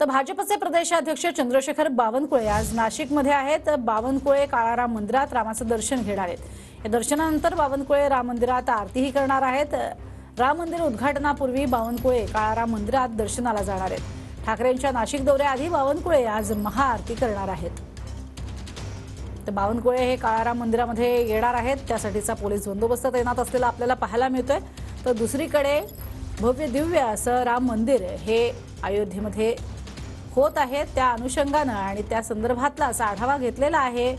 तर भाजपचे प्रदेशाध्यक्ष चंद्रशेखर बावनकुळे आज नाशिकमध्ये आहेत। बावनकुळे काळाराम मंदिरात रामाचं दर्शन घेणार आहेत। या दर्शनानंतर बावनकुळे राम मंदिरात आरतीही करणार आहेत। राम मंदिर उद्घाटनापूर्वी बावनकुळे काळाराम मंदिरात दर्शनाला जाणार आहेत। ठाकरेंच्या नाशिक दौऱ्याआधी बावनकुळे आज महाआरती करणार आहेत। तर बावनकुळे हे काळाराम मंदिरामध्ये येणार आहेत, त्यासाठीचा पोलीस बंदोबस्त तैनात असलेला आपल्याला पाहायला मिळतोय। तर दुसरीकडे भव्य दिव्य असं राम मंदिर हे अयोध्येमध्ये होत आहे, त्या अनुषंगाने आणि त्या संदर्भातला असा आढावा घेतलेला आहे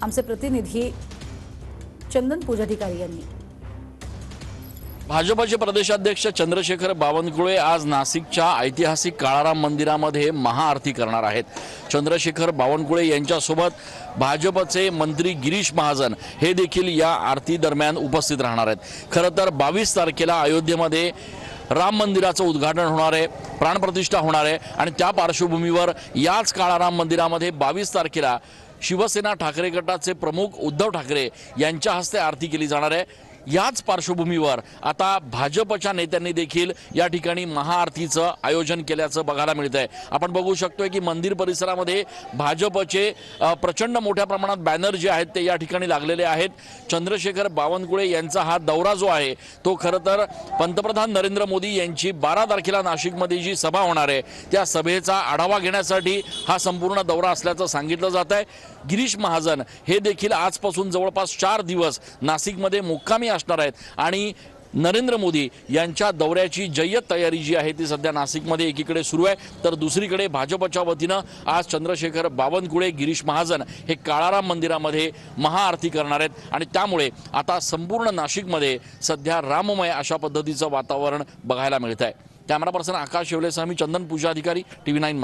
आमचे प्रतिनिधी चंदन पूजाधिकारी यांनी। भाजपचे प्रदेशाध्यक्ष चंद्रशेखर बावनकुळे आज नाशिकच्या ऐतिहासिक काळाराम मंदिरामध्ये महाआरती करणार आहेत। चंद्रशेखर बावनकुळे यांच्यासोबत भाजपचे मंत्री गिरीश महाजन हे देखील या आरती दरम्यान उपस्थित राहणार आहेत। खरं तर 22 तारखेला अयोध्येमध्ये राम मंदिराचं उद्घाटन होणार आहे, प्राणप्रतिष्ठा होणार आहे आणि त्या पार्श्वभूमीवर याच काळाराम मंदिरामध्ये 22 तारखेला शिवसेना ठाकरे गटाचे प्रमुख उद्धव ठाकरे यांच्या हस्ते आरती केली जाणार आहे। याच पार्श्वभूमीवर आता भाजपच्या नेत्यांनी देखील या ठिकाणी महाआरतीचं आयोजन केल्याचं बघायला मिळतंय। आपण बघू शकतोय की मंदिर परिसरामध्ये भाजपचे प्रचंड मोठ्या प्रमाणात बॅनर जे आहेत ते या ठिकाणी लागलेले आहेत। चंद्रशेखर बावनकुळे यांचा हा दौरा जो आहे तो खरं तर पंतप्रधान नरेंद्र मोदी यांची 12 तारखेला नाशिकमध्ये जी सभा होणार आहे त्या सभेचा आढावा घेण्यासाठी हा संपूर्ण दौरा असल्याचं सांगितलं जात आहे। गिरीश महाजन हे देखील आजपासून जवळपास 4 दिवस नाशिकमध्ये मुक्कामी असणार आहेत आणि नरेंद्र मोदी यांच्या दौऱ्याची जय्यत तयारी जी आहे ती सध्या नाशिकमध्ये एकीकडे सुरू आहे, तर दुसरीकडे भाजपच्या वतीनं आज चंद्रशेखर बावनकुळे गिरीश महाजन हे काळाराम मंदिरामध्ये महाआरती करणार आहेत आणि त्यामुळे आता संपूर्ण नाशिकमध्ये सध्या राममय अशा पद्धतीचं वातावरण बघायला मिळत आहे। कॅमेरा पर्सन आकाश शेवलेसह मी चंदन पूजाधिकारी, TV9।